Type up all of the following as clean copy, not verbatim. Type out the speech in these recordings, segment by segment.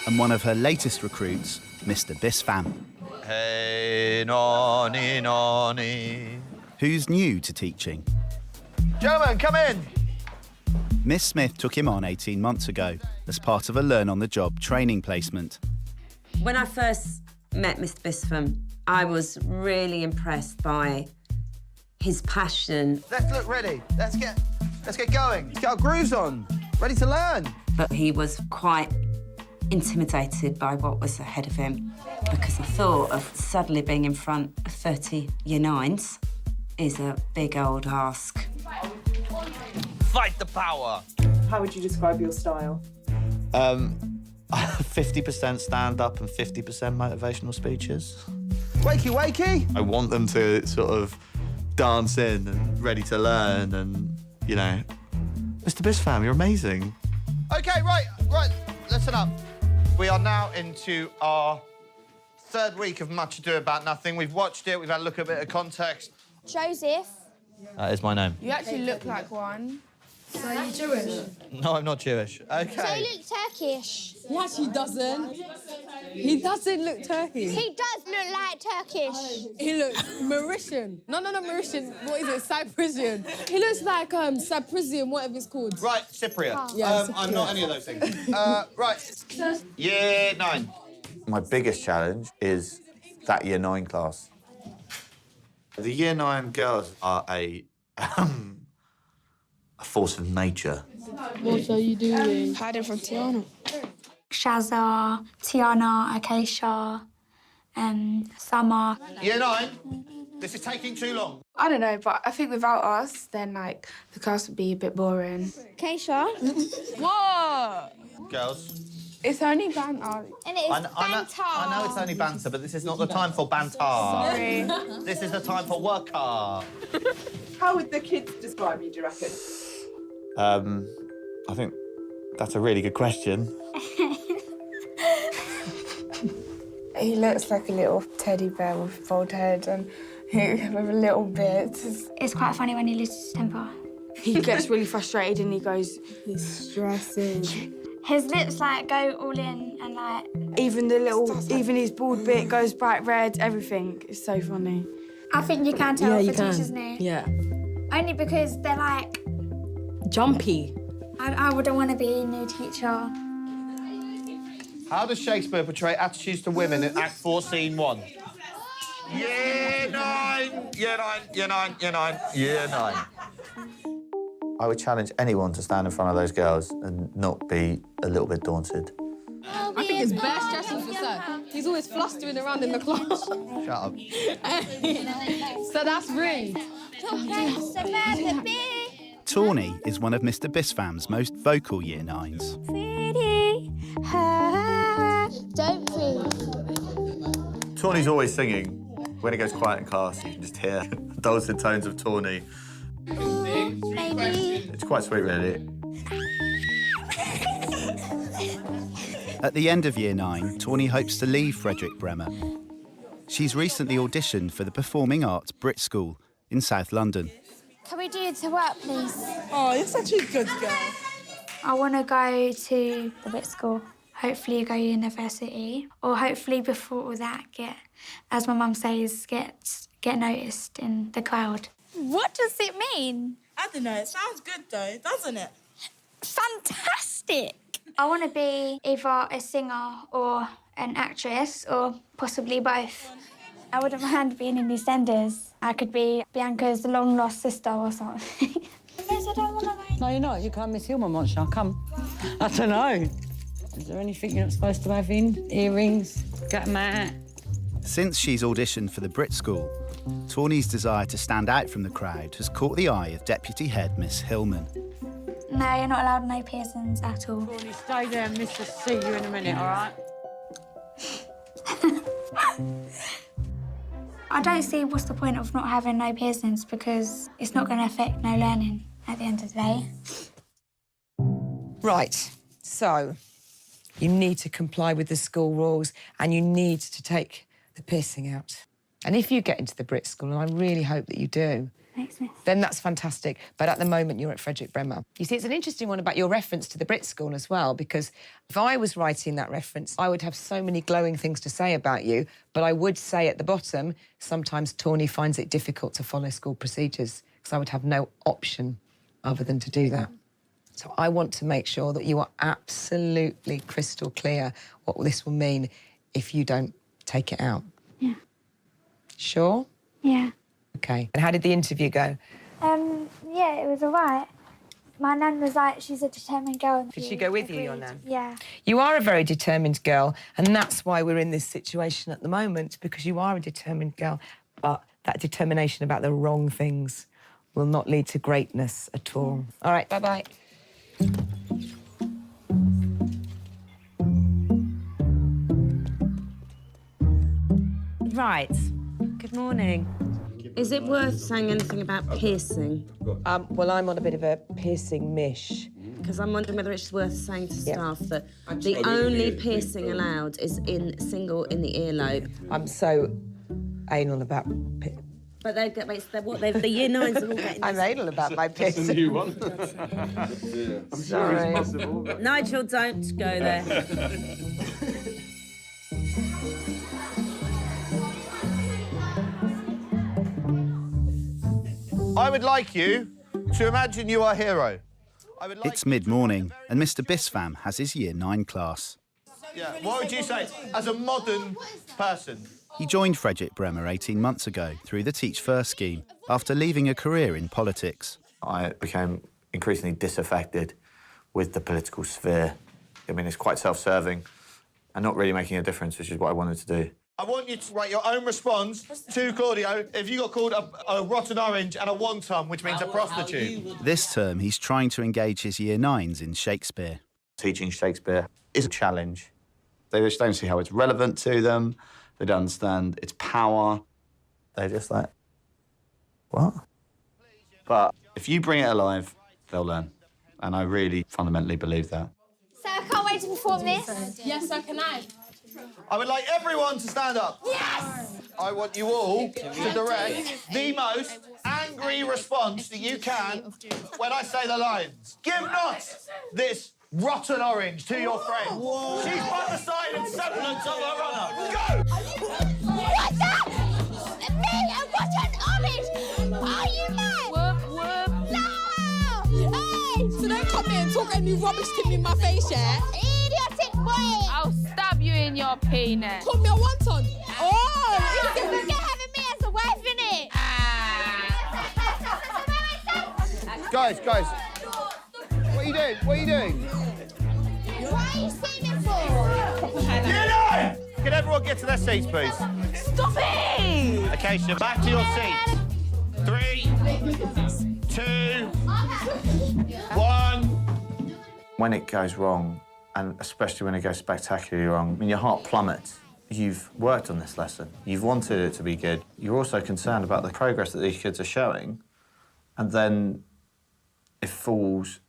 and one of her latest recruits, Mr. Bispham. Hey, nonny, nonny. Who's new to teaching. Gentlemen, come in. Miss Smith took him on 18 months ago as part of a learn-on-the-job training placement. When I first met Mr. Bispham, I was really impressed by his passion. Let's look ready. Let's get going. Let's get our grooves on. Ready to learn. But he was quite intimidated by what was ahead of him, because the thought of suddenly being in front of 30 year nines is a big old ask. Fight the power. How would you describe your style? 50% stand-up and 50% motivational speeches. Wakey, wakey. I want them to sort of dance in and ready to learn and, you know, Mr. Bispham, you're amazing. OK, right. Listen up. We are now into our third week of Much Ado About Nothing. We've watched it. We've had a look at a bit of context. Joseph. That is my name. You actually look like one. So are you Jewish? No, I'm not Jewish. So OK. you look Turkish. He actually doesn't. He doesn't look Turkish. He does look like Turkish. He looks Mauritian. No, not Mauritian. What is it? Cypresian. He looks like Cypresian, whatever it's called. Right, Cypriot. Yeah, I'm not any of those things. Right. Year 9. My biggest challenge is that Year 9 class. The Year 9 girls are a force of nature. What are you doing? Hiding from Tiana. Shazza, Tiana, Acacia, Summer. Year 9. This is taking too long. I don't know, but I think without us, then, like, the class would be a bit boring. Keisha. What? Girls. It's only banter. And it is banter. I know it's only banter, but this is not the time for banter. Sorry. This is the time for work hard. How would the kids describe you, do you reckon? I think that's a really good question. He looks like a little teddy bear with a bald head and with a little beard. It's quite funny when he loses his temper. He gets really frustrated and he goes, he's stressing. His lips like go all in and like. Even his bald bit goes bright red, everything. It's so funny. I think you can tell if a teacher's new. Yeah. Only because they're like. Jumpy. I wouldn't want to be a new teacher. How does Shakespeare portray attitudes to women in Act 4, Scene 1? Year 9. Year 9. Year 9. Year 9. Year 9. I would challenge anyone to stand in front of those girls and not be a little bit daunted. I think it's best stressful for Sir. He's always flustering around in the class. Shut up. So that's rude. Tawny is one of Mr. Bispham's most vocal Year 9s. Don't breathe. Tawny's always singing. When it goes quiet in class, you can just hear dulcet tones of Tawny. It's quite sweet, really. At the end of Year 9, Tawny hopes to leave Frederick Bremer. She's recently auditioned for the Performing Arts Brit School in South London. Can we do it to work, please? Oh, you're such a good girl. I want to go to the Brit School, hopefully go university, or hopefully before all that as my mum says, get noticed in the crowd. What does it mean? I don't know, it sounds good though, doesn't it? Fantastic! I want to be either a singer or an actress, or possibly both. I wouldn't mind being in EastEnders. I could be Bianca's long-lost sister or something. Yes, I don't want to go. No, you're not. You can't miss Hilma Monster. Come. I don't know. Is there anything you're not supposed to have in? Earrings? Get them out? Since she's auditioned for the Brit School, Tawny's desire to stand out from the crowd has caught the eye of Deputy Head Miss Hillman. No, you're not allowed no piercings at all. Tawny, stay there, Miss. I'll see you in a minute, all right? I don't see what's the point of not having no piercings, because it's not going to affect no learning at the end of the day. Right, so you need to comply with the school rules and you need to take the piercing out. And if you get into the Brit School, and I really hope that you do, Next Smith. Then that's fantastic. But at the moment, you're at Frederick Bremer. You see, it's an interesting one about your reference to the Brit School as well, because if I was writing that reference, I would have so many glowing things to say about you, but I would say at the bottom, sometimes Tawny finds it difficult to follow school procedures, because I would have no option other than to do that. So I want to make sure that you are absolutely crystal clear what this will mean if you don't take it out. Yeah. Sure? Yeah. OK. And how did the interview go? Yeah, it was all right. My nan was like, she's a determined girl. Did she go with you, your nan? Yeah. You are a very determined girl, and that's why we're in this situation at the moment, because you are a determined girl. But that determination about the wrong things will not lead to greatness at all. All right, bye-bye. Right. Good morning. Is it worth saying anything about piercing? Well, I'm on a bit of a piercing mish. Because I'm wondering whether it's worth saying to staff that the only piercing allowed is single in the earlobe. I'm so anal about... But the year 9s are all getting... I'm anal about my piercing. That's a new one. I'm sorry. Nigel, don't go there. I would like you to imagine you are a hero. It's mid-morning, and Mr. Bispham has his Year 9 class. Yeah. What would you say as a modern person? He joined Frederick Bremer 18 months ago through the Teach First scheme after leaving a career in politics. I became increasingly disaffected with the political sphere. I mean, it's quite self-serving and not really making a difference, which is what I wanted to do. I want you to write your own response to Claudio if you got called a rotten orange and a wonton, which means a prostitute. This term, he's trying to engage his Year 9s in Shakespeare. Teaching Shakespeare is a challenge. They just don't see how it's relevant to them. They don't understand its power. They're just like, what? But if you bring it alive, they'll learn. And I really fundamentally believe that. So I can't wait to perform this. Yes, so can I. I would like everyone to stand up. Yes! I want you all to direct the most angry response that you can when I say the lines. Give not this rotten orange to your friend. She's by the side and semblance of her runner. Go! What's that? Me, a rotten orange! Are you mad? Whoop. No! Hey! So don't come here and talk any rubbish to me in my face, yeah? Idiotic boy! I'll stab you in your penis. Call me a wonton. Oh! You can forget having me as a wife, innit? Guys, what are you doing? What are you doing? What are you screaming for? Get on! Can everyone get to their seats, please? Stop it! Okay, so back to your seats. 3, 2, 1. When it goes wrong, and especially when it goes spectacularly wrong, I mean, your heart plummets. You've worked on this lesson. You've wanted it to be good. You're also concerned about the progress that these kids are showing, and then it falls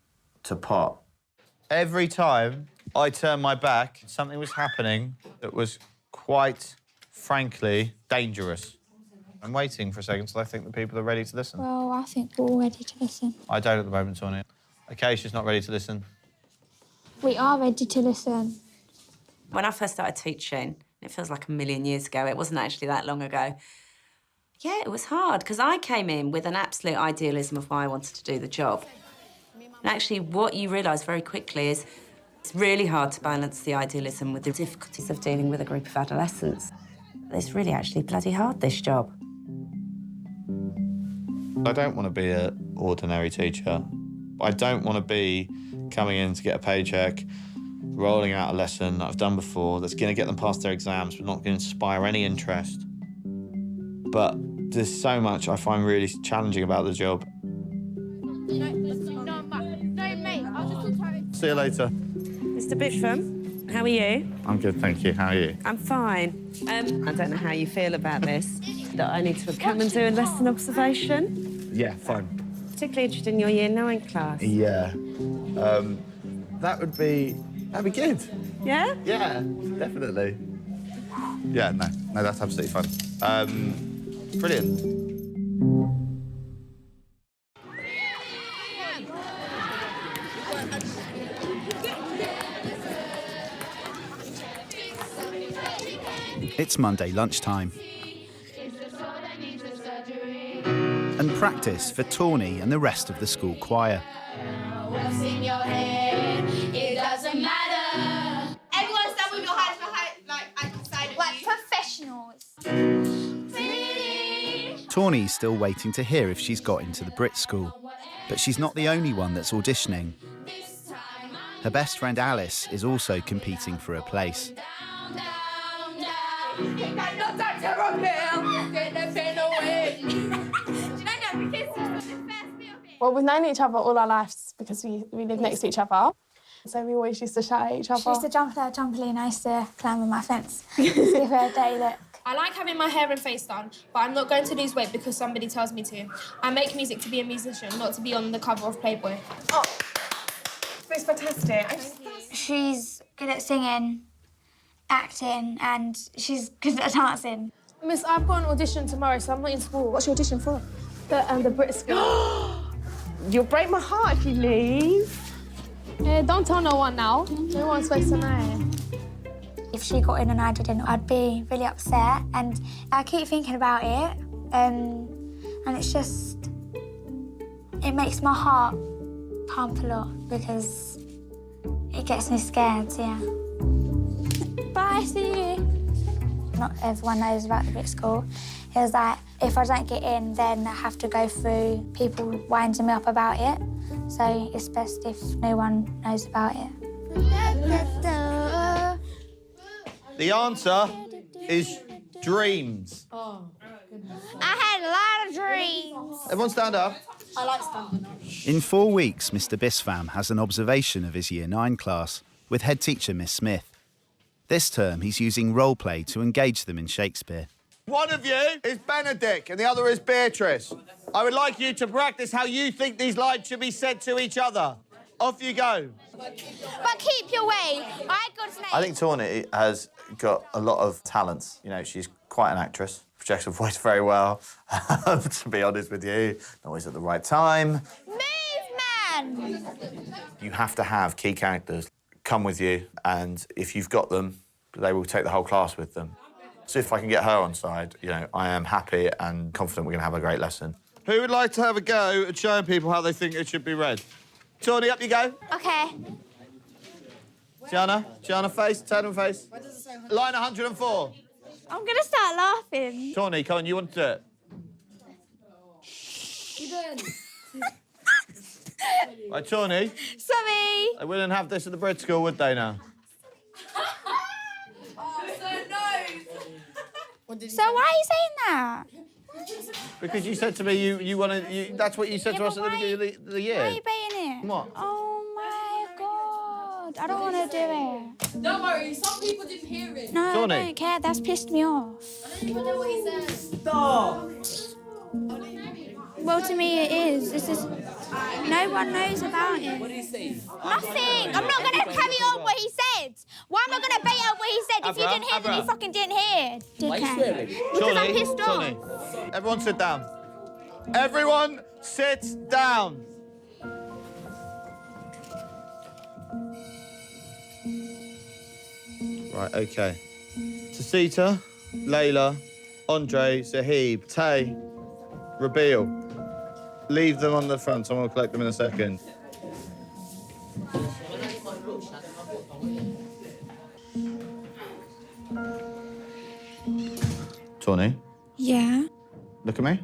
to pot. Every time I turned my back, something was happening that was quite, frankly, dangerous. I'm waiting for a second till I think the people are ready to listen. Well, I think we're all ready to listen. I don't at the moment, Sonia. Acacia's not ready to listen. We are ready to listen. When I first started teaching, it feels like a million years ago, it wasn't actually that long ago. Yeah, it was hard, because I came in with an absolute idealism of why I wanted to do the job. And actually, what you realise very quickly is it's really hard to balance the idealism with the difficulties of dealing with a group of adolescents. It's really actually bloody hard, this job. I don't want to be an ordinary teacher. I don't want to be coming in to get a paycheck, rolling out a lesson that I've done before that's going to get them past their exams but not going to inspire any interest. But there's so much I find really challenging about the job. See you later. Mr. Bitcham, how are you? I'm good, thank you. How are you? I'm fine. I don't know how you feel about this, that I need to come and do a lesson observation. Yeah, fine. Particularly interested in your Year 9 class. Yeah. That'd be good. Yeah? Yeah, definitely. Yeah, no, that's absolutely fine. Brilliant. It's Monday lunchtime. And practice for Tawny and the rest of the school choir. What's in your head? It doesn't matter. Everyone stand with your hands behind, like professionals. Tawny's still waiting to hear if she's got into the Brit School, but she's not the only one that's auditioning. Her best friend Alice is also competing for a place. Well, we've known each other all our lives because we live next to each other. So we always used to shout at each other. She used to jump off the trampoline, I used to climb on my fence. Give her a day look. I like having my hair and face done, but I'm not going to lose weight because somebody tells me to. I make music to be a musician, not to be on the cover of Playboy. Oh, that's fantastic. She's good at singing, acting, and she's good at dancing. Miss, I've got an audition tomorrow, so I'm not in school. What's your audition for? The Brit School. You'll break my heart if you leave. Don't tell no one now. No one's supposed to know. If she got in and I didn't, I'd be really upset. And I keep thinking about it, and it's just... It makes my heart pump a lot because it gets me scared, yeah. Bye, see you. Not everyone knows about the Brit School. It was like, if I don't get in, then I have to go through people winding me up about it. So it's best if no one knows about it. The answer is dreams. I had a lot of dreams. Everyone stand up. I like standing up. In 4 weeks, Mr Bispham has an observation of his Year 9 class with head teacher Miss Smith. This term, he's using role play to engage them in Shakespeare. One of you is Benedict and the other is Beatrice. I would like you to practice how you think these lines should be said to each other. Off you go. But keep your way. I think Tawny has got a lot of talents. You know, she's quite an actress, projects her voice very well. To be honest with you, always at the right time. Movement! You have to have key characters come with you, and if you've got them, they will take the whole class with them. So if I can get her on side, you know, I am happy and confident we're going to have a great lesson. Who would like to have a go at showing people how they think it should be read? Tawny, up you go. Okay. Gianna face, turn and face. Line 104. I'm going to start laughing. Tawny, come on, you want to do it? Right, Tawny. Sorry. They wouldn't have this at the Brit School, would they now? So why are you saying that? Because you said to me you want to... That's what you said to us at the beginning of the year. Why are you baiting it? What? Oh, my God. I don't want to do it. Don't worry, some people didn't hear it. No, Tawny. I don't care. That's pissed me off. I don't even know what he said. Stop. Well, to me, it is. This is... No one knows about it. What do you say? Nothing. I'm not going to carry on what he said. Why am I going to bait out what he said? If you didn't hear, then you fucking didn't hear. Why are you swearing? Because I'm pissed off. Tawny, everyone sit down. Everyone sit down. Right, OK. Tasita, Layla, Andre, Zahib, Tay, Rabil. Leave them on the front, someone will collect them in a second. Tawny, Yeah, look at me.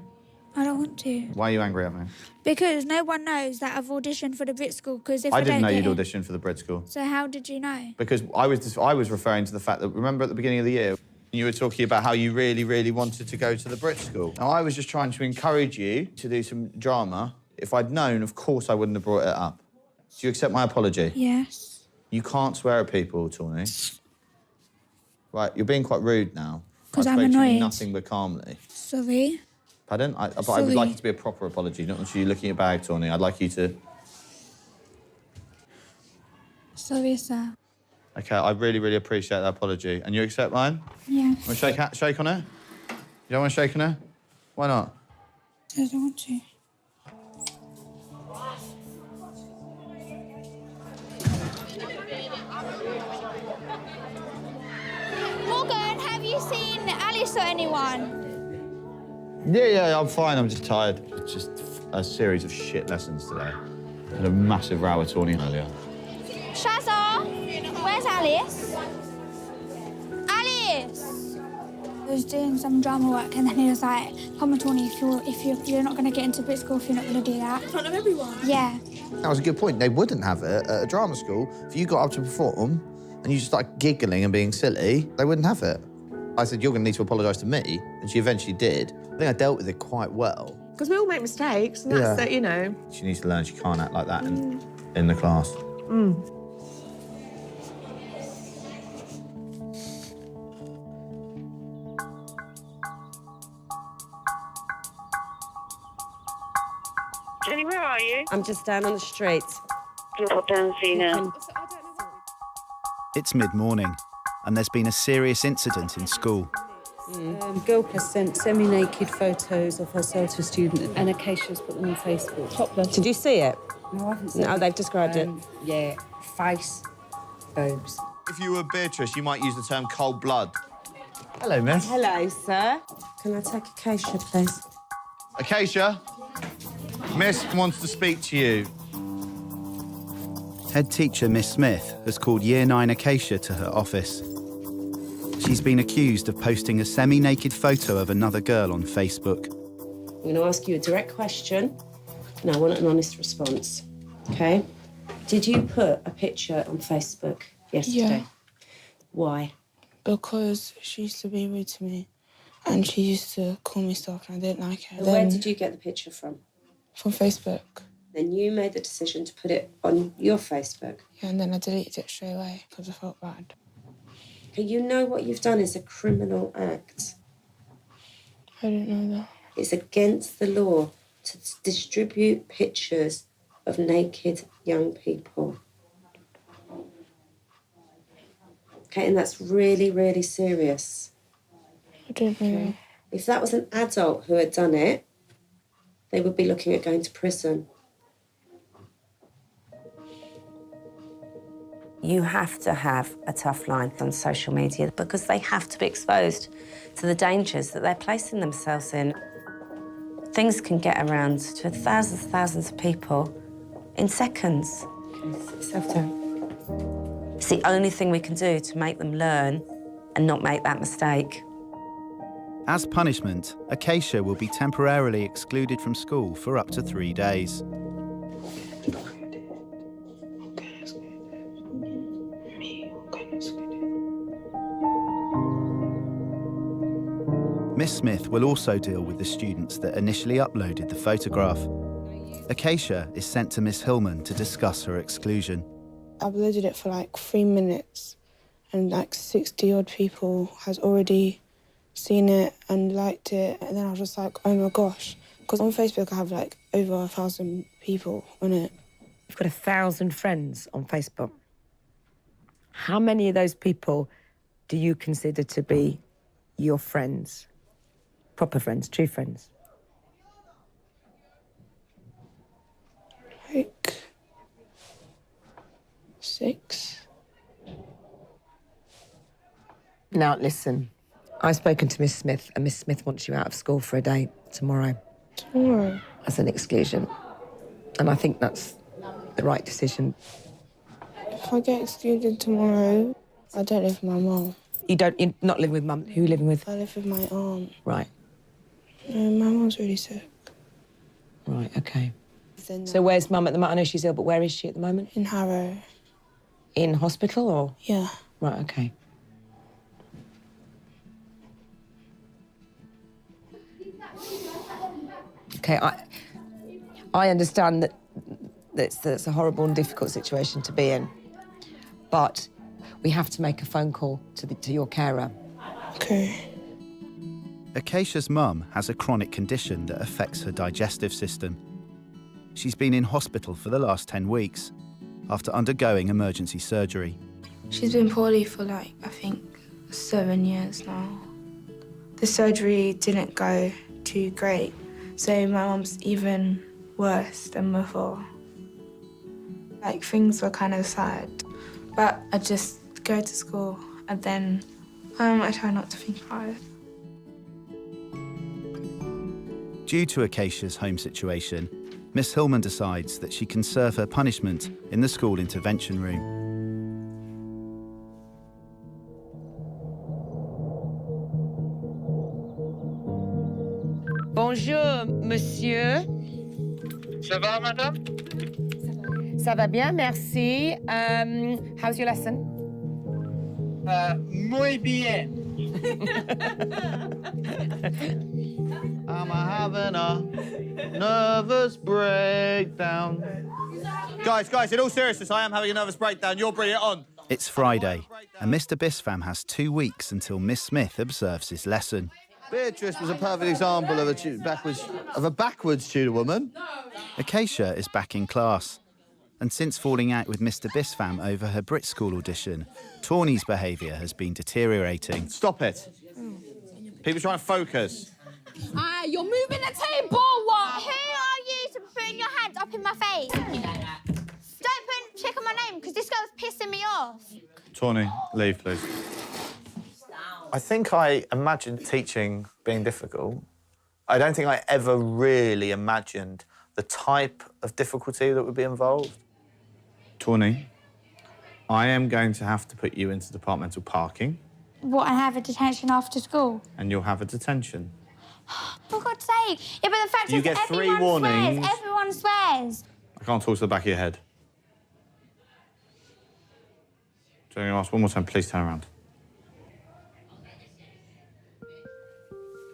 I don't want to. Why are you angry at me? Because no one knows that I've auditioned for the Brit School, because if I didn't don't know get you'd in- audition for the Brit School. So how did you know? Because I was referring to the fact that, remember at the beginning of the year, you were talking about how you really, really wanted to go to the Brit School. Now, I was just trying to encourage you to do some drama. If I'd known, of course, I wouldn't have brought it up. Do you accept my apology? Yes. You can't swear at people, Tawny. Right, you're being quite rude now. 'Cause I I'm spoke to you annoyed. nothing but calmly. Sorry. Pardon? But I would Sorry. like it to be a proper apology, not just you looking at your bag, Tawny. I'd like you to... Sorry, sir. OK, I really, really appreciate that apology. And you accept mine? Yeah. Want to shake on it? You don't want to shake on it? Why not? I don't want to. Morgan, have you seen Alice or anyone? Yeah, I'm fine. I'm just tired. It's just a series of shit lessons today. Had a massive row with Tawny earlier. Shazza, where's Alice? Alice! I was doing some drama work and then he was like, come on, Tawny, if you're not going to get into Brit School if you're not going to do that. In front of everyone? Yeah. That was a good point. They wouldn't have it at a drama school. If you got up to perform and you just started giggling and being silly, they wouldn't have it. I said, you're going to need to apologise to me, and she eventually did. I think I dealt with it quite well. Because we all make mistakes, and that's it, you know. She needs to learn she can't act like that in the class. Jenny, where are you? I'm just down on the street. I'll pop down and see you now. It's mid-morning, and there's been a serious incident in school. Girl has sent semi-naked photos of herself to a student, and Acacia's put them on Facebook. Topless. Did you see it? No, I haven't seen No, it. they've described it. Yeah, face, boobs. If you were Beatrice, you might use the term cold blood. Hello, miss. Hello, sir. Can I take Acacia, please? Acacia, Miss wants to speak to you. Head teacher Miss Smith has called Year 9 Acacia to her office. She's been accused of posting a semi-naked photo of another girl on Facebook. I'm going to ask you a direct question, and I want an honest response, OK? Did you put a picture on Facebook yesterday? Yeah. Why? Because she used to be rude to me, and she used to call me stuff, and I didn't like it. Where did you get the picture from? From Facebook. Then you made the decision to put it on your Facebook. Yeah, and then I deleted it straight away because I felt bad. Okay, you know what you've done is a criminal act. I didn't know that. It's against the law to distribute pictures of naked young people. Okay, and that's really, really serious. I didn't know. If that was an adult who had done it, they would be looking at going to prison. You have to have a tough line on social media because they have to be exposed to the dangers that they're placing themselves in. Things can get around to thousands of people in seconds. It's the only thing we can do to make them learn and not make that mistake. As punishment, Acacia will be temporarily excluded from school for up to 3 days. Miss Smith will also deal with the students that initially uploaded the photograph. Acacia is sent to Miss Hillman to discuss her exclusion. I uploaded it for like 3 minutes, and like 60-odd people has already seen it and liked it, and then I was just like, oh my gosh. Because on Facebook I have like over 1,000 people on it. You've got 1,000 friends on Facebook. How many of those people do you consider to be your friends? Proper friends, true friends? Like 6. Now, listen, I've spoken to Miss Smith, and Miss Smith wants you out of school for a day tomorrow. Tomorrow? As an exclusion. And I think that's the right decision. If I get excluded tomorrow, I don't live with my mum. You're not living with mum. Who are you living with? I live with my aunt. Right. No, my mum's really sick. Right, OK. So where's mum at the moment? I know she's ill, but where is she at the moment? In Harrow. In hospital, or? Yeah. Right, OK. OK, I understand that that's a horrible and difficult situation to be in, but we have to make a phone call to your carer. OK. Acacia's mum has a chronic condition that affects her digestive system. She's been in hospital for the last 10 weeks after undergoing emergency surgery. She's been poorly for like, I think, 7 years now. The surgery didn't go too great, so my mum's even worse than before. Like, things were kind of sad, but I just go to school and then I try not to think about it. Due to Acacia's home situation, Miss Hillman decides that she can serve her punishment in the school intervention room. Bonjour, monsieur. Ça va, madame? Ça va bien, merci. How's your lesson? Muy bien. I'm having a nervous breakdown. Guys, in all seriousness, I am having a nervous breakdown. You'll bring it on. It's Friday, and Mr. Bispham has 2 weeks until Miss Smith observes his lesson. Beatrice was a perfect example of a backwards Tudor woman. Acacia is back in class, and since falling out with Mr. Bispham over her Brit School audition, Tawny's behaviour has been deteriorating. Stop it. People trying to focus. You're moving the table, what? Who are you to be putting your hands up in my face? Don't check on my name, because this girl's pissing me off. Tawny, leave, please. I think I imagined teaching being difficult. I don't think I ever really imagined the type of difficulty that would be involved. Tawny, I am going to have to put you into departmental parking. What, and have a detention after school? And you'll have a detention. For God's sake. Yeah, but the fact You is get 3 everyone warnings. swears. Everyone swears. I can't talk to the back of your head. So I'm going to ask one more time, please turn around.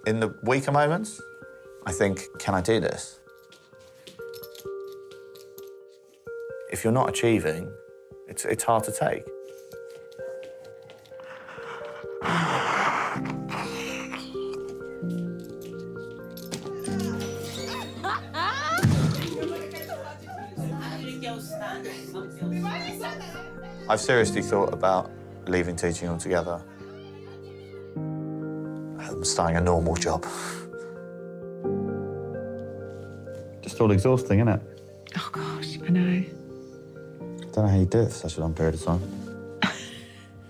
In the weaker moments, I think, can I do this? If you're not achieving, it's hard to take. I've seriously thought about leaving teaching altogether. I'm starting a normal job. Just all exhausting, isn't it? Oh, gosh, I know. I don't know how you do it for such a long period of time.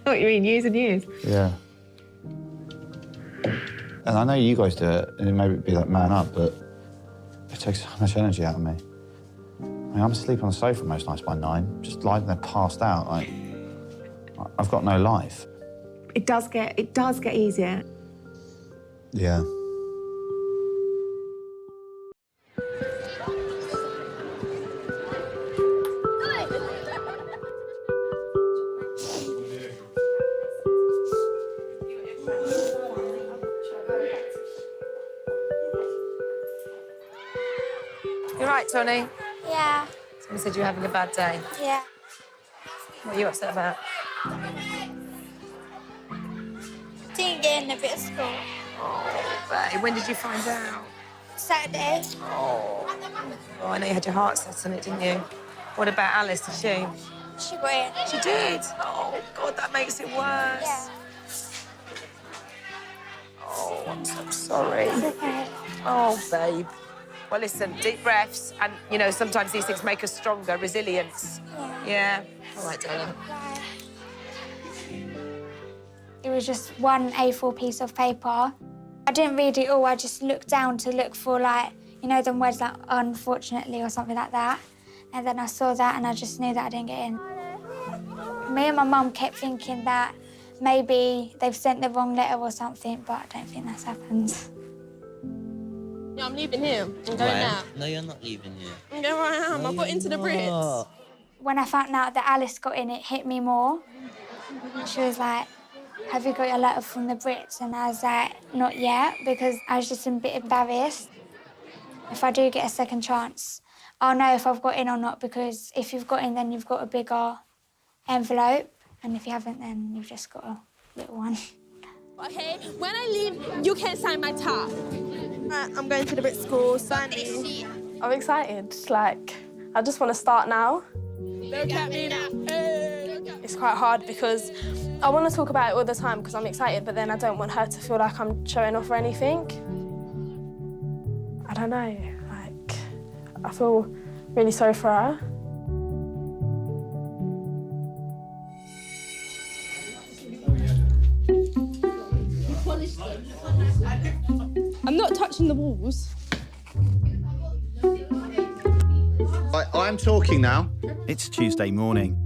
What you mean, years and years? Yeah. And I know you guys do it, and maybe be like man up, but it takes so much energy out of me. I mean, I'm asleep on the sofa most nights by 9, just lying there passed out. Like, I've got no life. It does get easier. Yeah. You're right, Tawny. Yeah. Someone said you were having a bad day. Yeah. What are you upset about? Didn't get in a bit of school. Oh, babe, when did you find out? Saturday. Oh, I know you had your heart set on it, didn't you? What about Alice, did she? She got in. She did? Oh, God, that makes it worse. Yeah. Oh, I'm so sorry. It's okay. Oh, babe. Well, listen, deep breaths, and, you know, sometimes these things make us stronger, resilience. Yeah. All right, darling. It was just one A4 piece of paper. I didn't read it all, I just looked down to look for, like, you know, them words like unfortunately or something like that. And then I saw that and I just knew that I didn't get in. Me and my mum kept thinking that maybe they've sent the wrong letter or something, but I don't think that's happened. Yeah, I'm leaving here. I'm going now. No, you're not leaving here. I'm going where I am. I got into the Brits. When I found out that Alice got in, it hit me more. She was like, have you got your letter from the Brits? And I was like, not yet, because I was just a bit embarrassed. If I do get a second chance, I'll know if I've got in or not, because if you've got in, then you've got a bigger envelope, and if you haven't, then you've just got a little one. Okay, when I leave, you can sign my tab. I'm going to the Brit School, sign me. I'm excited. Like, I just want to start now. Look at me now. It's quite hard because I want to talk about it all the time because I'm excited, but then I don't want her to feel like I'm showing off or anything. I don't know, like, I feel really sorry for her. I'm not touching the walls. I'm talking now. It's Tuesday morning.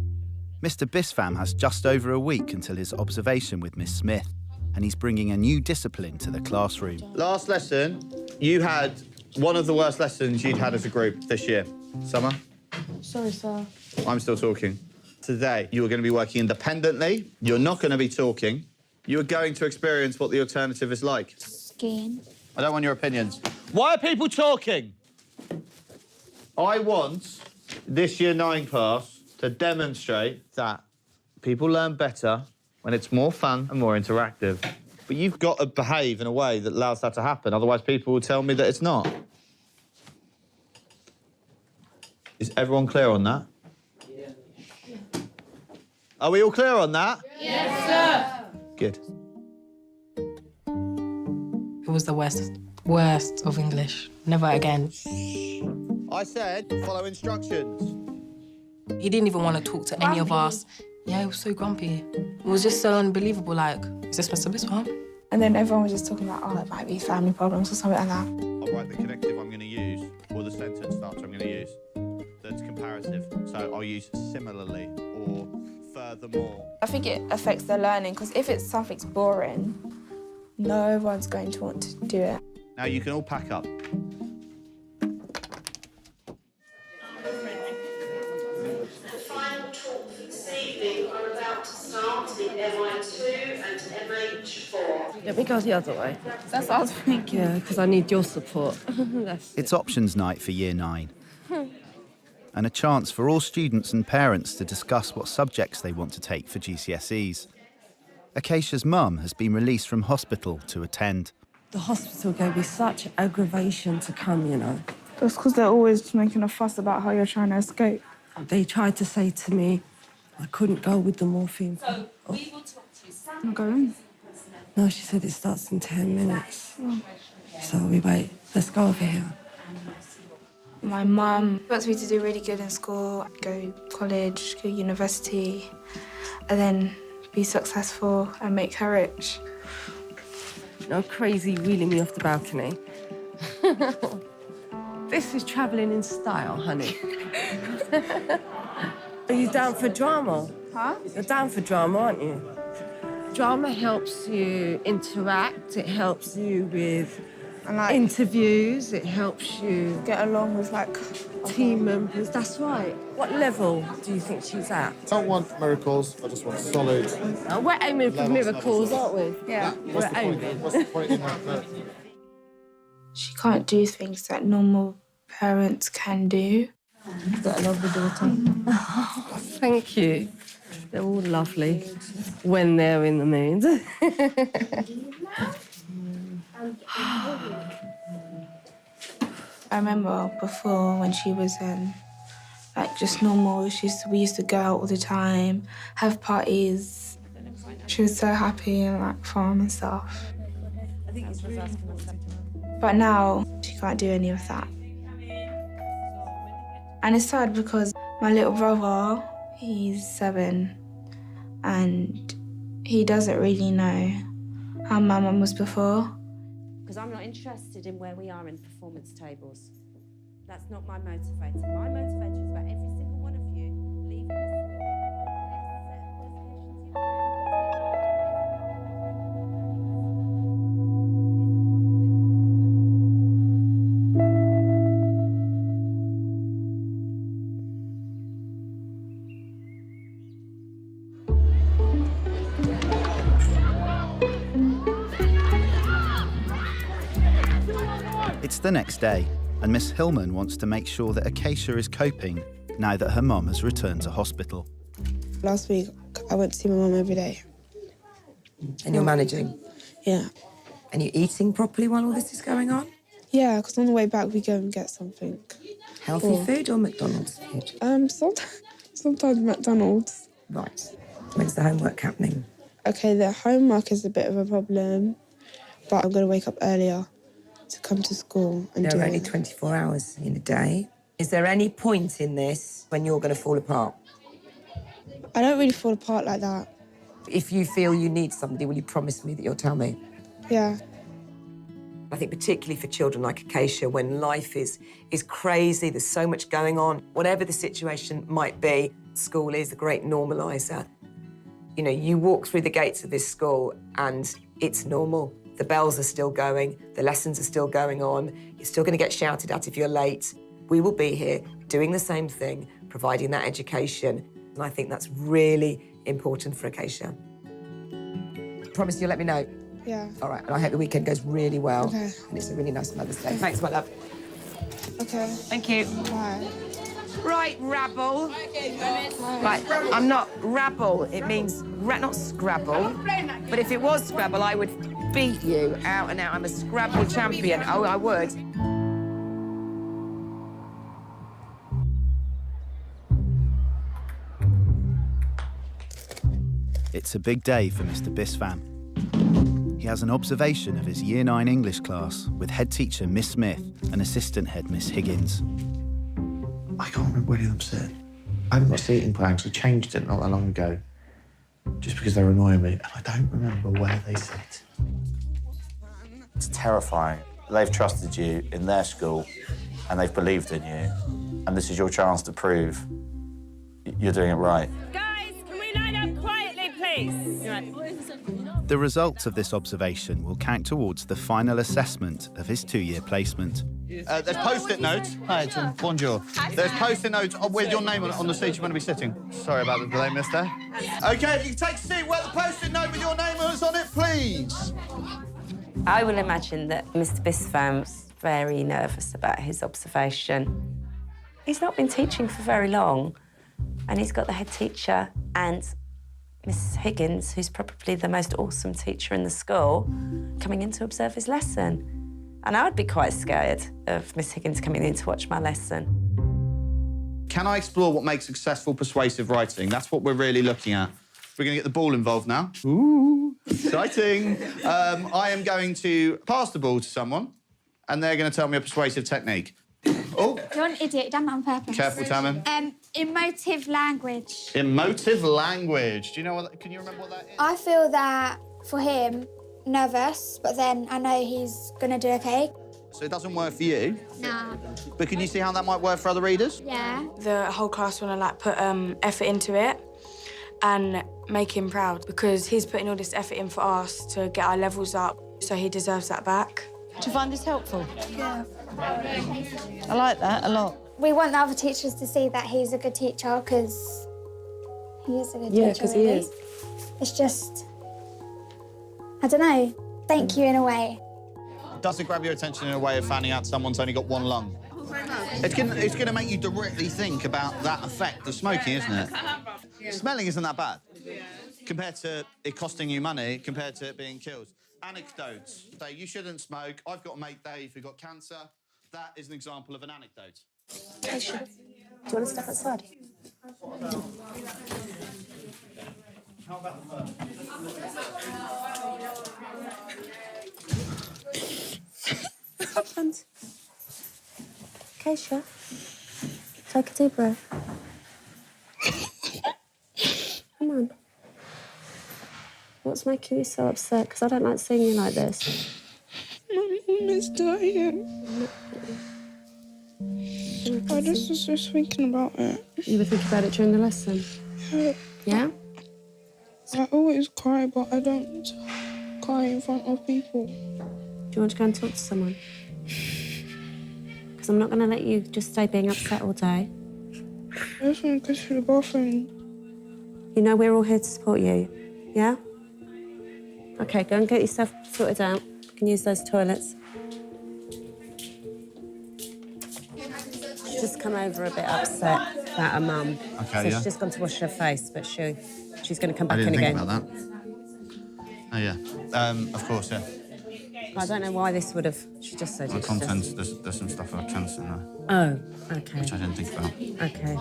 Mr. Bispham has just over a week until his observation with Miss Smith, and he's bringing a new discipline to the classroom. Last lesson, you had one of the worst lessons you'd had as a group this year. Summer? Sorry, sir. I'm still talking. Today, you are going to be working independently. You're not going to be talking. You are going to experience what the alternative is like. Skiing. I don't want your opinions. Why are people talking? I want this Year 9 class to demonstrate that people learn better when it's more fun and more interactive. But you've got to behave in a way that allows that to happen, otherwise people will tell me that it's not. Is everyone clear on that? Yeah. Are we all clear on that? Yes, sir. Good. It was the worst of English. Never again. I said follow instructions. He didn't even want to talk to any of us. Yeah, he was so grumpy. It was just so unbelievable, like, is this Mr. Bispham? And then everyone was just talking about, oh, it might be family problems or something like that. I'll write the connective I'm going to use, or the sentence starter I'm going to use. That's comparative. So I'll use similarly or furthermore. I think it affects their learning, because if it's something's boring, no one's going to want to do it. Now you can all pack up. Let me go the other way. That's what I was thinking. Yeah, because I need your support. It's options night for Year 9. And a chance for all students and parents to discuss what subjects they want to take for GCSEs. Acacia's mum has been released from hospital to attend. The hospital gave me such aggravation to come, you know. That's because they're always making a fuss about how you're trying to escape. They tried to say to me I couldn't go with the morphine. I'm going. No, she said it starts in 10 minutes. So we wait. Let's go over here. My mum wants me to do really good in school, go college, go university, and then be successful and make her rich. No crazy wheeling me off the balcony. This is travelling in style, honey. Are you down for drama? Huh? You're down for drama, aren't you? Drama helps you interact, it helps you with interviews, it helps you get along with team members. That's right. What level do you think she's at? I don't want miracles, I just want solid. We're aiming for miracles, aren't we? Yeah. We're aiming. What's the point in that? She can't do things that normal parents can do. You've got a lovely daughter. Thank you. They're all lovely when they're in the mood. I remember before when she was just normal, we used to go out all the time, have parties. She was so happy and fun and stuff. But now she can't do any of that. And it's sad because my little brother, he's 7, and he doesn't really know how my mum was before. Because I'm not interested in where we are in performance tables. That's not my motivator. My motivator is about every single one of you leaving the It's the next day, and Miss Hillman wants to make sure that Acacia is coping now that her mum has returned to hospital. Last week, I went to see my mum every day. And you're managing? Yeah. And you're eating properly while all this is going on? Yeah, because on the way back, we go and get something. Healthy food or McDonald's food? Sometimes McDonald's. Right. When's the homework happening? Okay, the homework is a bit of a problem, but I'm going to wake up earlier to come to school and do There are only it. 24 hours in a day. Is there any point in this when you're going to fall apart? I don't really fall apart like that. If you feel you need somebody, will you promise me that you'll tell me? Yeah. I think particularly for children like Acacia, when life is crazy, there's so much going on, whatever the situation might be, school is a great normaliser. You know, you walk through the gates of this school and it's normal. The bells are still going, the lessons are still going on, you're still going to get shouted at if you're late. We will be here doing the same thing, providing that education, and I think that's really important for Acacia. Promise you'll let me know. Yeah. All right, and I hope the weekend goes really well. Okay. And it's a really nice Mother's Day. Thanks, my love. Okay. Thank you. Bye. Right, rabble. Right, I'm not rabble. It means not Scrabble. But if it was Scrabble, I would beat you out and out. I'm a Scrabble champion. Oh, I would. It's a big day for Mr. Bispham. He has an observation of his Year 9 English class with head teacher Miss Smith and assistant head Miss Higgins. I can't remember where any of them sit. I haven't got a seating plan because I changed it not that long ago, just because they're annoying me, and I don't remember where they sit. It's terrifying. They've trusted you in their school and they've believed in you, and this is your chance to prove you're doing it right. Guys, can we line up quietly, please? The results of this observation will count towards the final assessment of his 2-year placement. There's post-it notes. Hi, Tim. Bonjour. There's post-it notes with your name on the seat you're going to be sitting. Sorry about the delay, mister. OK, if you can take a seat where the post-it note with your name is on it, please. I will imagine that Mr. Bisfam's very nervous about his observation. He's not been teaching for very long, and he's got the head teacher and Miss Higgins, who's probably the most awesome teacher in the school, coming in to observe his lesson. And I would be quite scared of Miss Higgins coming in to watch my lesson. Can I explore what makes successful persuasive writing? That's what we're really looking at. We're going to get the ball involved now. Ooh, exciting. I am going to pass the ball to someone, and they're going to tell me a persuasive technique. Oh. You're an idiot. You've done that on purpose. Careful, Tammin. Emotive language. Emotive language. Do you know what? Can you remember what that is? I feel that for him, nervous, but then I know he's gonna do okay. So it doesn't work for you? Nah. But can you see how that might work for other readers? Yeah. The whole class want to like put effort into it and make him proud because he's putting all this effort in for us to get our levels up, so he deserves that back. Do you find this helpful? Yeah. I like that a lot. We want the other teachers to see that he's a good teacher because he is a good teacher. Yeah, because he is. It's just, I don't know, thank you in a way. Does it grab your attention in a way of finding out someone's only got one lung? It's going to make you directly think about that effect of smoking, isn't it? Smelling isn't that bad compared to it costing you money, compared to it being killed. Anecdotes. Say, you shouldn't smoke. I've got a mate, Dave, who got cancer. That is an example of an anecdote. Do you want to step outside? What happened? Acacia, take a deep breath. Come on. What's making you so upset? Because I don't like seeing you like this. I missed Diane. I just was just thinking about it. You were thinking about it during the lesson? Yeah. Yeah? I always cry, but I don't cry in front of people. Do you want to go and talk to someone? Because I'm not going to let you just stay being upset all day. I just want to go to the bathroom. You know we're all here to support you, yeah? OK, go and get yourself sorted out. You can use those toilets. She's just come over a bit upset about her mum. OK, so yeah. she's just gone to wash her face, but she's going to come back I in didn't again. think about that. Oh, yeah. Of course, yeah. I don't know why this would have... She just said The it's contents, there's some stuff about cancer in there, Oh, OK. which I didn't think about. OK.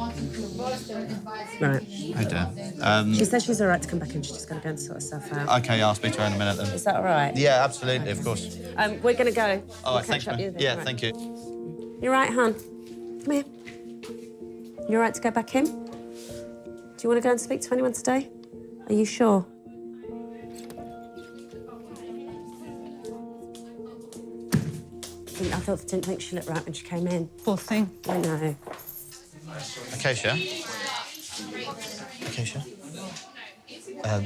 Right. Oh, dear. She said she's all right to come back in. She's just going to go and sort herself out. OK, I'll speak to her in a minute then. Is that all right? Yeah, absolutely, of course. We're going to go. All We'll right, catch thanks, up man. with you then. Yeah, Right. thank you. You all right, hon? Come here. You all right to go back in? Do you want to go and speak to anyone today? Are you sure? thought, didn't think she looked right when she came in. Poor thing. I know. Acacia? Acacia? Do you want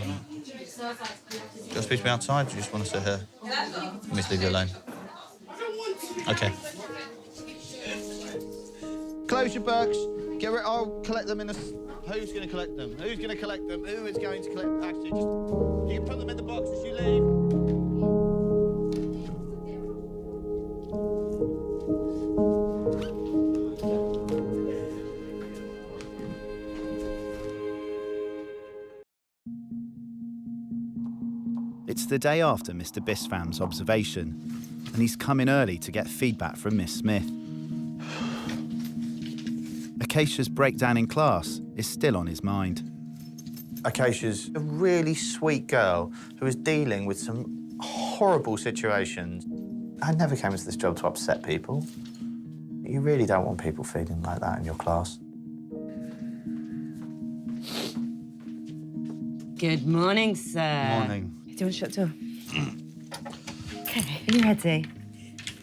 to speak to me outside? Or do you just want to sit here? Let me leave you alone. OK. Close your books. I'll collect them in a... Who's going to collect them? Who's going to collect them? Who is going to collect... Actually, just... You can put them in the box as you leave. It's the day after Mr. Bisfam's observation, and he's come in early to get feedback from Miss Smith. Acacia's breakdown in class is still on his mind. Acacia's a really sweet girl who is dealing with some horrible situations. I never came into this job to upset people. You really don't want people feeling like that in your class. Good morning, sir. Morning. Do you want to shut the door? OK, are you ready?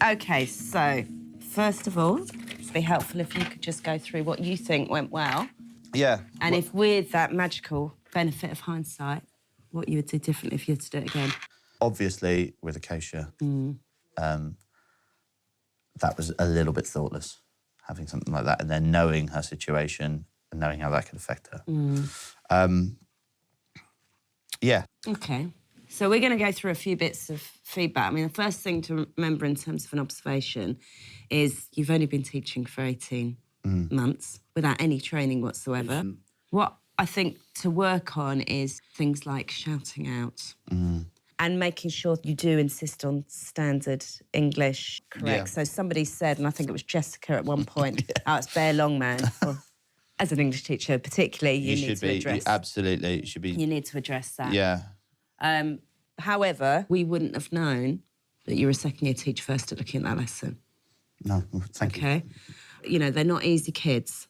OK, so, first of all, it'd be helpful if you could just go through what you think went well. Yeah. And if with that magical benefit of hindsight, what you would do differently if you had to do it again. Obviously, with Acacia, that was a little bit thoughtless, having something like that, and then knowing her situation and knowing how that could affect her. Yeah. OK. So we're going to go through a few bits of feedback. I mean, the first thing to remember in terms of an observation is you've only been teaching for 18 months without any training whatsoever. What I think to work on is things like shouting out and making sure you do insist on standard English correct. Yeah. So somebody said, and I think it was Jessica at one point, oh, it's bare long, man. Well, as an English teacher, particularly, you need to address... Absolutely, it should be... You need to address that. Yeah. However, we wouldn't have known that you were a second-year teacher first at looking at that lesson. No, thank you. OK? You know, they're not easy kids.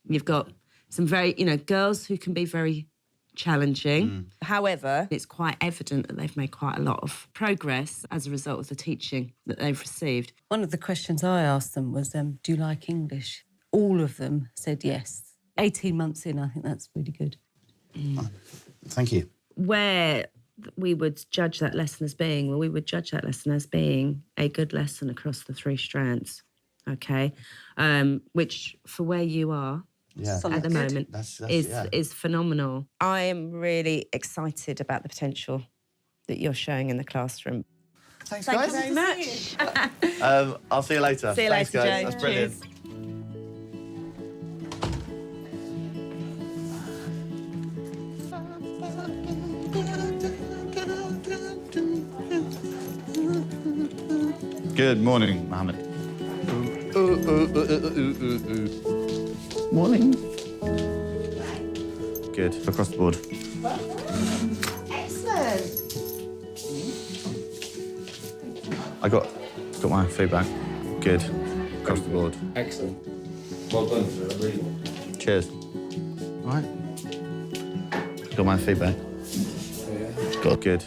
You've got some very, girls who can be very challenging. However, it's quite evident that they've made quite a lot of progress as a result of the teaching that they've received. One of the questions I asked them was, do you like English? All of them said yes. 18 months in, I think that's really good. Thank you. Where we would judge that lesson as being, well, we would judge that lesson as being a good lesson across the 3 strands, OK? Which, for where you are at the moment, is phenomenal. I am really excited about the potential that you're showing in the classroom. Thanks, Thank guys. you very much. I'll see you later. See you Thanks, later, guys. Joe. That's brilliant. Cheers. Good morning, Mohammed. Morning. Good. Across the board. Excellent. I got my feedback. Good. Across the board. Excellent. Well done, sir. Really well. Cheers. All right. Got my feedback. Got good.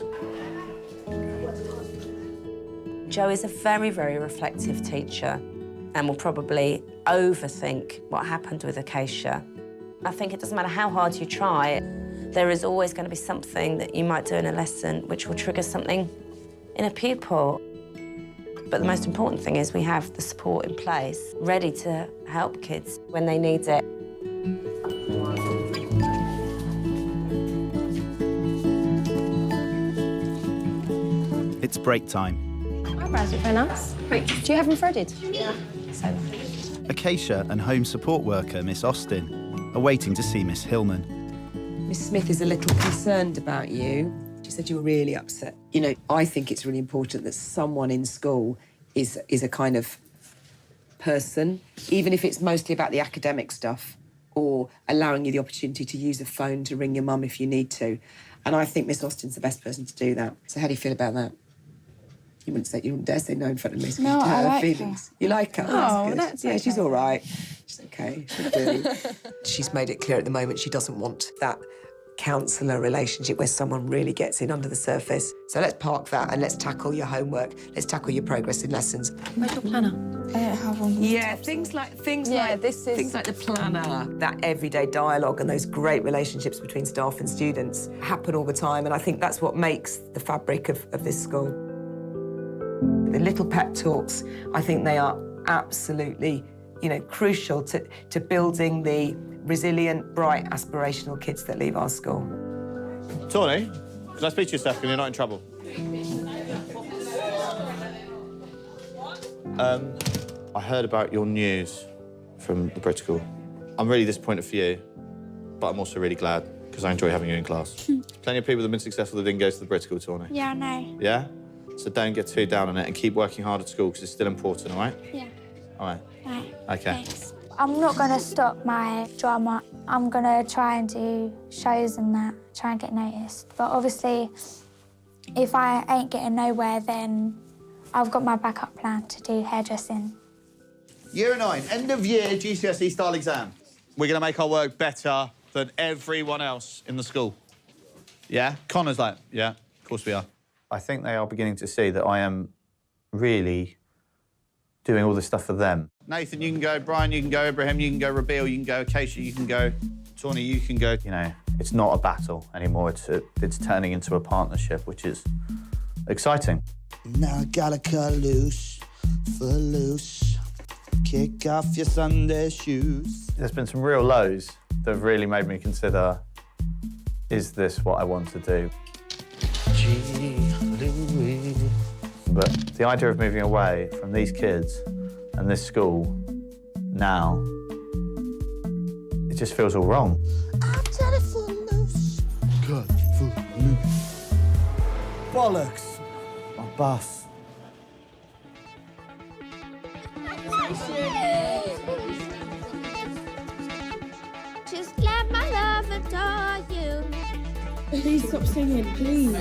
Joe is a very, very reflective teacher and will probably overthink what happened with Acacia. I think it doesn't matter how hard you try, there is always going to be something that you might do in a lesson which will trigger something in a pupil. But the most important thing is we have the support in place, ready to help kids when they need it. It's break time. Eyebrows look very nice. Wait, do you have them threaded? Yeah. So. Acacia and home support worker Miss Austin are waiting to see Miss Hillman. Miss Smith is a little concerned about you. She said you were really upset. You know, I think it's really important that someone in school is a kind of person, even if it's mostly about the academic stuff or allowing you the opportunity to use a phone to ring your mum if you need to. And I think Miss Austin's the best person to do that. So how do you feel about that? You wouldn't dare say no in front of me. So No, you I her like feelings. her. You like her? Oh, good. that's yeah, okay. she's all right. She's okay. She'll do. She's made it clear at the moment she doesn't want that teacher-counsellor relationship where someone really gets in under the surface. So let's park that and let's tackle your homework. Let's tackle your progress in lessons. Where's your planner? I don't have one. Yeah, things like the planner, that everyday dialogue and those great relationships between staff and students happen all the time, and I think that's what makes the fabric of this school. The little pep talks, I think they are absolutely, crucial to building the resilient, bright, aspirational kids that leave our school. Tawny, can I speak to you a second? You're not in trouble. I heard about your news from the Brit School. I'm really disappointed for you, but I'm also really glad because I enjoy having you in class. Plenty of people that have been successful that didn't go to the Brit School, Tawny. Yeah, I know. Yeah? So don't get too down on it and keep working hard at school because it's still important, all right? Yeah. All right. Right. Okay. Thanks. I'm not going to stop my drama. I'm going to try and do shows and that, try and get noticed. But obviously, if I ain't getting nowhere, then I've got my backup plan to do hairdressing. Year 9, end of year GCSE style exam. We're going to make our work better than everyone else in the school. Yeah? Connor's like, yeah, of course we are. I think they are beginning to see that I am really doing all this stuff for them. Nathan, you can go. Brian, you can go. Ibrahim, you can go. Rabil, you can go. Acacia, you can go. Tawny, you can go. It's not a battle anymore. It's turning into a partnership, which is exciting. Now I gotta cut loose, foot loose, kick off your Sunday shoes. There's been some real lows that have really made me consider, is this what I want to do? But the idea of moving away from these kids and this school now, it just feels all wrong. I'm telling foot loose. Cut foot loose. Bollocks. My bus. Just glad my love adore you. Please stop singing, please.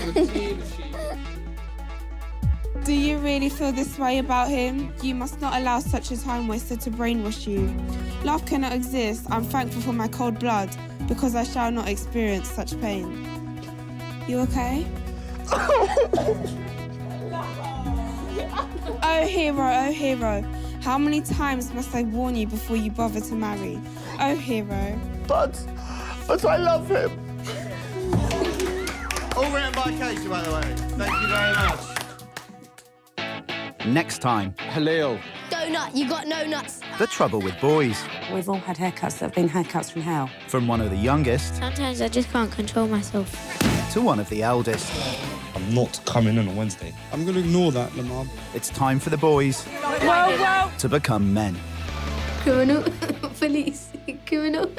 Do you really feel this way about him? You must not allow such a time waster to brainwash you. Love cannot exist. I'm thankful for my cold blood because I shall not experience such pain. You okay? Oh hero, how many times must I warn you before you bother to marry? Oh hero. But I love him. All written by Casey, by the way. Thank you very much. Next time, Halil. Donut, you got no nuts. the trouble with boys. We've all had haircuts that have been haircuts from hell. From one of the youngest Sometimes I just can't control myself. to one of the eldest. I'm not coming in on Wednesday. I'm gonna ignore that, Lamar. It's time for the boys to become men. Criminal. Police. Criminal.